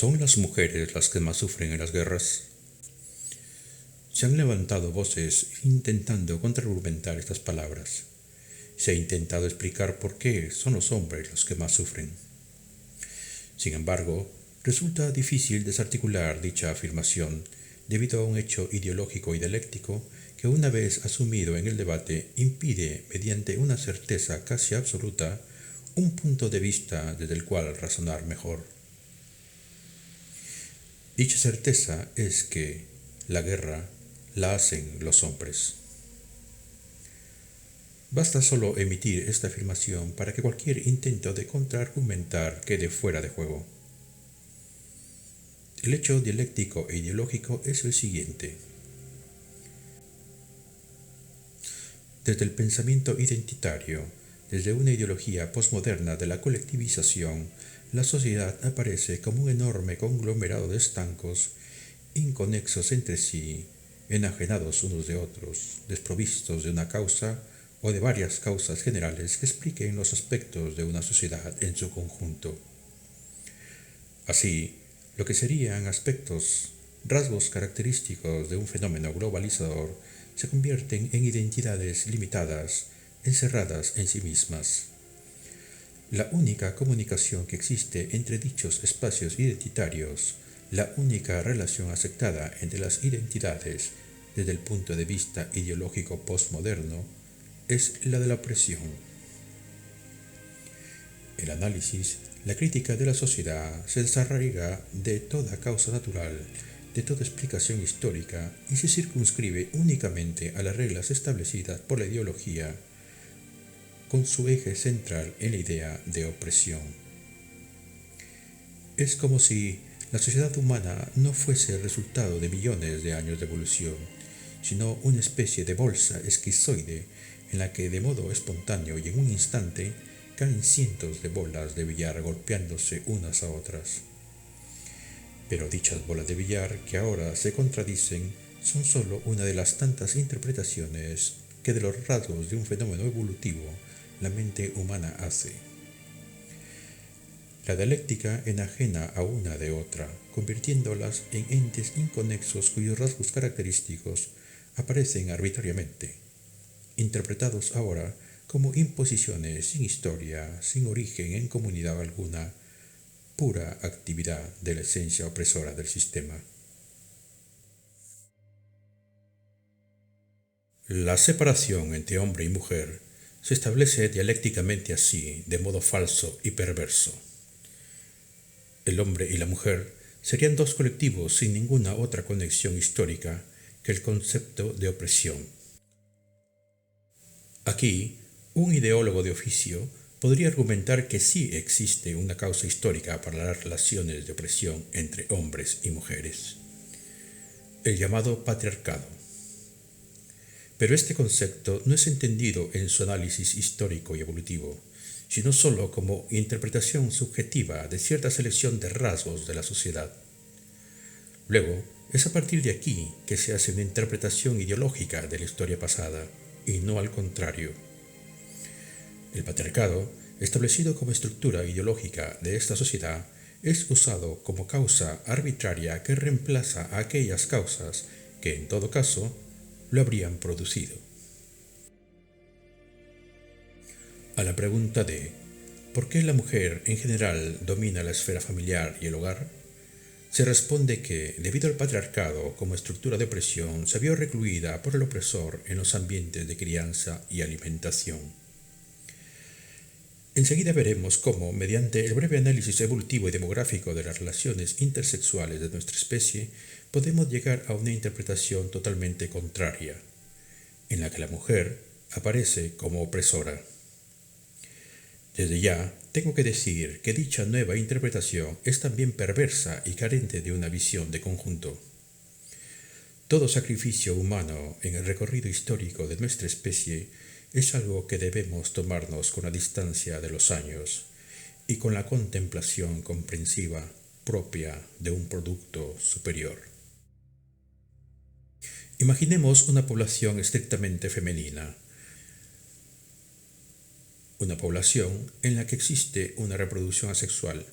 ¿Son las mujeres las que más sufren en las guerras? Se han levantado voces intentando contraargumentar estas palabras. Se ha intentado explicar por qué son los hombres los que más sufren. Sin embargo, resulta difícil desarticular dicha afirmación debido a un hecho ideológico y dialéctico que, una vez asumido en el debate, impide, mediante una certeza casi absoluta, un punto de vista desde el cual razonar mejor. Dicha certeza es que la guerra la hacen los hombres. Basta solo emitir esta afirmación para que cualquier intento de contraargumentar quede fuera de juego. El hecho dialéctico e ideológico es el siguiente. Desde el pensamiento identitario, desde una ideología posmoderna de la colectivización, la sociedad aparece como un enorme conglomerado de estancos, inconexos entre sí, enajenados unos de otros, desprovistos de una causa o de varias causas generales que expliquen los aspectos de una sociedad en su conjunto. Así, lo que serían aspectos, rasgos característicos de un fenómeno globalizador, se convierten en identidades limitadas, encerradas en sí mismas. La única comunicación que existe entre dichos espacios identitarios, la única relación aceptada entre las identidades desde el punto de vista ideológico postmoderno, es la de la opresión. El análisis, la crítica de la sociedad se desarraiga de toda causa natural, de toda explicación histórica y se circunscribe únicamente a las reglas establecidas por la ideología, con su eje central en la idea de opresión. Es como si la sociedad humana no fuese el resultado de millones de años de evolución, sino una especie de bolsa esquizoide en la que de modo espontáneo y en un instante caen cientos de bolas de billar golpeándose unas a otras. Pero dichas bolas de billar, que ahora se contradicen, son sólo una de las tantas interpretaciones que de los rasgos de un fenómeno evolutivo la mente humana hace. La dialéctica enajena a una de otra, convirtiéndolas en entes inconexos cuyos rasgos característicos aparecen arbitrariamente, interpretados ahora como imposiciones sin historia, sin origen en comunidad alguna, pura actividad de la esencia opresora del sistema. La separación entre hombre y mujer se establece dialécticamente así, de modo falso y perverso. El hombre y la mujer serían dos colectivos sin ninguna otra conexión histórica que el concepto de opresión. Aquí, un ideólogo de oficio podría argumentar que sí existe una causa histórica para las relaciones de opresión entre hombres y mujeres, el llamado patriarcado. Pero este concepto no es entendido en su análisis histórico y evolutivo, sino sólo como interpretación subjetiva de cierta selección de rasgos de la sociedad. Luego, es a partir de aquí que se hace una interpretación ideológica de la historia pasada, y no al contrario. El patriarcado, establecido como estructura ideológica de esta sociedad, es usado como causa arbitraria que reemplaza a aquellas causas que, en todo caso, lo habrían producido. A la pregunta de ¿por qué la mujer en general domina la esfera familiar y el hogar?, se responde que, debido al patriarcado como estructura de opresión, se vio recluida por el opresor en los ambientes de crianza y alimentación. Enseguida veremos cómo, mediante el breve análisis evolutivo y demográfico de las relaciones intersexuales de nuestra especie, podemos llegar a una interpretación totalmente contraria, en la que la mujer aparece como opresora. Desde ya, tengo que decir que dicha nueva interpretación es también perversa y carente de una visión de conjunto. Todo sacrificio humano en el recorrido histórico de nuestra especie es algo que debemos tomarnos con la distancia de los años y con la contemplación comprensiva propia de un producto superior. Imaginemos una población estrictamente femenina, una población en la que existe una reproducción asexual,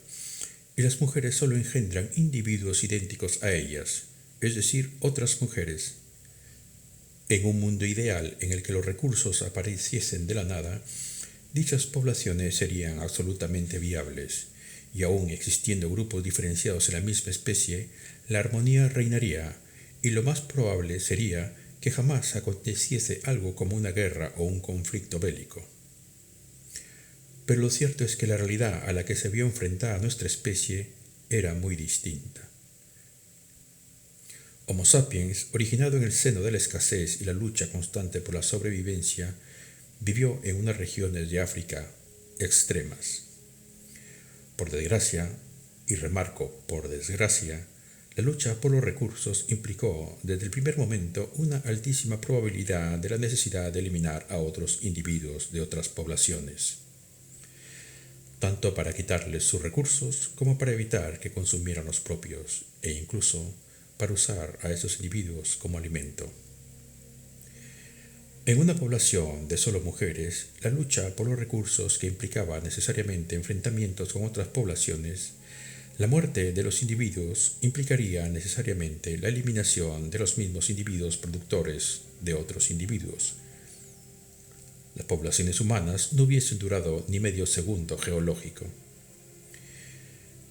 y las mujeres solo engendran individuos idénticos a ellas, es decir, otras mujeres. En un mundo ideal en el que los recursos apareciesen de la nada, dichas poblaciones serían absolutamente viables, y aun existiendo grupos diferenciados en la misma especie, la armonía reinaría, y lo más probable sería que jamás aconteciese algo como una guerra o un conflicto bélico. Pero lo cierto es que la realidad a la que se vio enfrentada nuestra especie era muy distinta. Homo sapiens, originado en el seno de la escasez y la lucha constante por la sobrevivencia, vivió en unas regiones de África extremas. Por desgracia, y remarco por desgracia, la lucha por los recursos implicó desde el primer momento una altísima probabilidad de la necesidad de eliminar a otros individuos de otras poblaciones, tanto para quitarles sus recursos como para evitar que consumieran los propios, e incluso para usar a esos individuos como alimento. En una población de solo mujeres, la lucha por los recursos que implicaba necesariamente enfrentamientos con otras poblaciones, la muerte de los individuos implicaría necesariamente la eliminación de los mismos individuos productores de otros individuos. Las poblaciones humanas no hubiesen durado ni medio segundo geológico.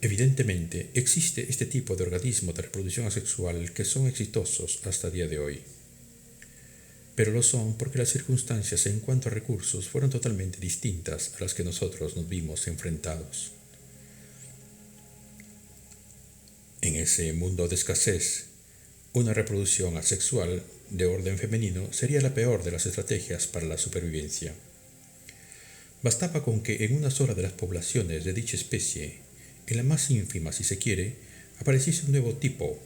Evidentemente, existe este tipo de organismos de reproducción asexual que son exitosos hasta el día de hoy. Pero lo son porque las circunstancias en cuanto a recursos fueron totalmente distintas a las que nosotros nos vimos enfrentados. En ese mundo de escasez, una reproducción asexual de orden femenino sería la peor de las estrategias para la supervivencia. Bastaba con que en una sola de las poblaciones de dicha especie, en la más ínfima si se quiere, apareciese un nuevo tipo,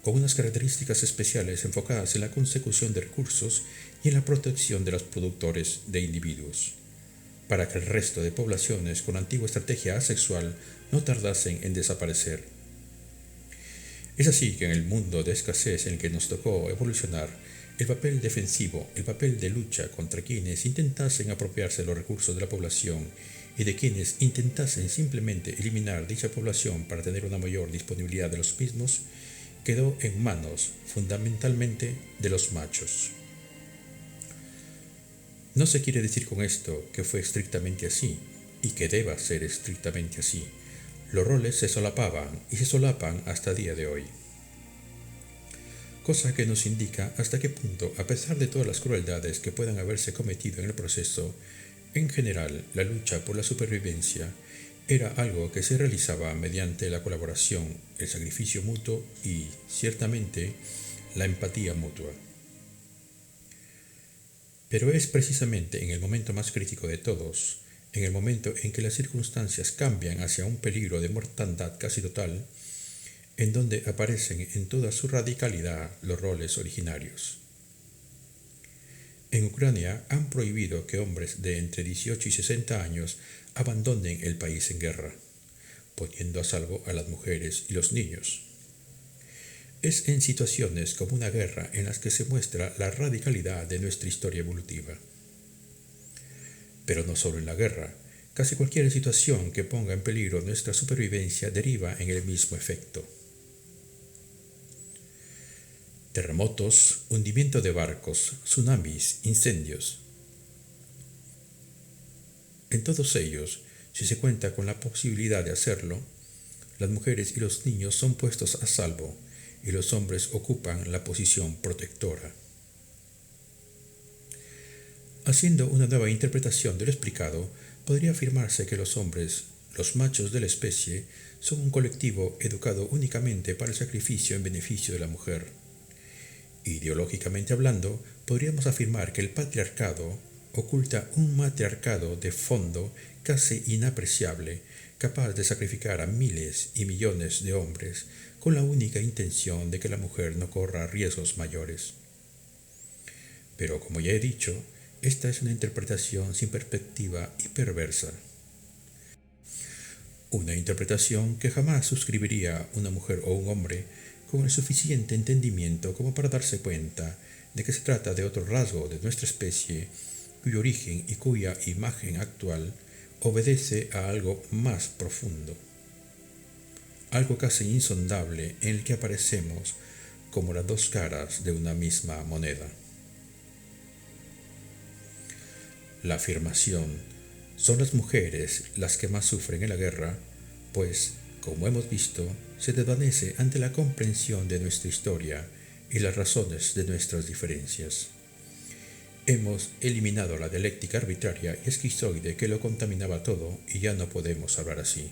con unas características especiales enfocadas en la consecución de recursos y en la protección de los productores de individuos, para que el resto de poblaciones con la antigua estrategia asexual no tardasen en desaparecer. Es así que en el mundo de escasez en el que nos tocó evolucionar, el papel defensivo, el papel de lucha contra quienes intentasen apropiarse de los recursos de la población y de quienes intentasen simplemente eliminar dicha población para tener una mayor disponibilidad de los mismos, quedó en manos fundamentalmente de los machos. No se quiere decir con esto que fue estrictamente así y que deba ser estrictamente así. Los roles se solapaban y se solapan hasta el día de hoy. Cosa que nos indica hasta qué punto, a pesar de todas las crueldades que puedan haberse cometido en el proceso, en general la lucha por la supervivencia era algo que se realizaba mediante la colaboración, el sacrificio mutuo y, ciertamente, la empatía mutua. Pero es precisamente en el momento más crítico de todos, en el momento en que las circunstancias cambian hacia un peligro de mortandad casi total, en donde aparecen en toda su radicalidad los roles originarios. En Ucrania han prohibido que hombres de entre 18 y 60 años abandonen el país en guerra, poniendo a salvo a las mujeres y los niños. Es en situaciones como una guerra en las que se muestra la radicalidad de nuestra historia evolutiva. Pero no solo en la guerra, casi cualquier situación que ponga en peligro nuestra supervivencia deriva en el mismo efecto. Terremotos, hundimiento de barcos, tsunamis, incendios. En todos ellos, si se cuenta con la posibilidad de hacerlo, las mujeres y los niños son puestos a salvo y los hombres ocupan la posición protectora. Haciendo una nueva interpretación de lo explicado, podría afirmarse que los hombres, los machos de la especie, son un colectivo educado únicamente para el sacrificio en beneficio de la mujer. Ideológicamente hablando, podríamos afirmar que el patriarcado oculta un matriarcado de fondo casi inapreciable, capaz de sacrificar a miles y millones de hombres con la única intención de que la mujer no corra riesgos mayores. Pero como ya he dicho, esta es una interpretación sin perspectiva y perversa. Una interpretación que jamás suscribiría una mujer o un hombre con el suficiente entendimiento como para darse cuenta de que se trata de otro rasgo de nuestra especie, cuyo origen y cuya imagen actual obedece a algo más profundo. algo casi insondable en el que aparecemos como las dos caras de una misma moneda. La afirmación son las mujeres las que más sufren en la guerra, pues, como hemos visto, se desvanece ante la comprensión de nuestra historia y las razones de nuestras diferencias. Hemos eliminado la dialéctica arbitraria y esquizoide que lo contaminaba todo y ya no podemos hablar así.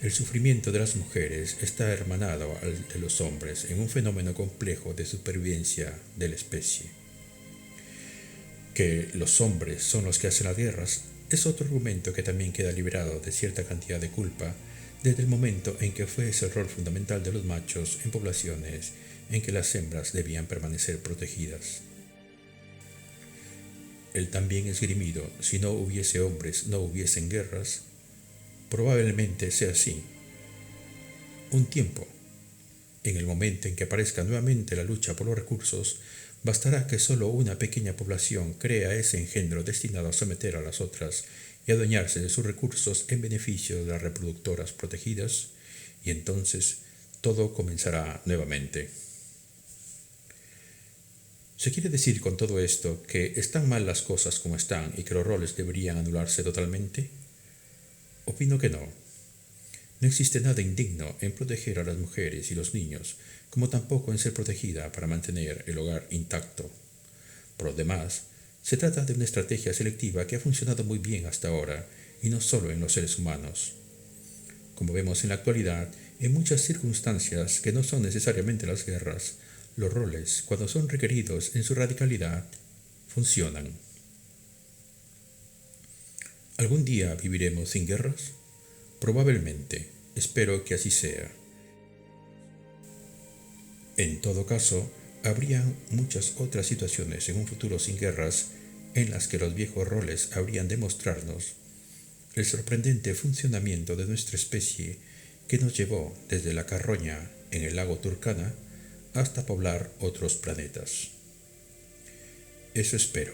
El sufrimiento de las mujeres está hermanado al de los hombres en un fenómeno complejo de supervivencia de la especie. Que los hombres son los que hacen las guerras es otro argumento que también queda liberado de cierta cantidad de culpa desde el momento en que fue ese el rol fundamental de los machos en poblaciones en que las hembras debían permanecer protegidas. El también esgrimido, si no hubiese hombres no hubiesen guerras, probablemente sea así. Un tiempo, en el momento en que aparezca nuevamente la lucha por los recursos, bastará que solo una pequeña población crea ese engendro destinado a someter a las otras y adueñarse de sus recursos en beneficio de las reproductoras protegidas, y entonces todo comenzará nuevamente. ¿Se quiere decir con todo esto que están mal las cosas como están y que los roles deberían anularse totalmente? Opino que no. No existe nada indigno en proteger a las mujeres y los niños, como tampoco en ser protegida para mantener el hogar intacto. Por lo demás, se trata de una estrategia selectiva que ha funcionado muy bien hasta ahora, y no solo en los seres humanos. Como vemos en la actualidad, en muchas circunstancias que no son necesariamente las guerras, los roles, cuando son requeridos en su radicalidad, funcionan. ¿Algún día viviremos sin guerras? Probablemente. Espero que así sea. En todo caso, habría muchas otras situaciones en un futuro sin guerras en las que los viejos roles habrían de mostrarnos el sorprendente funcionamiento de nuestra especie que nos llevó desde la carroña en el lago Turkana hasta poblar otros planetas. Eso espero.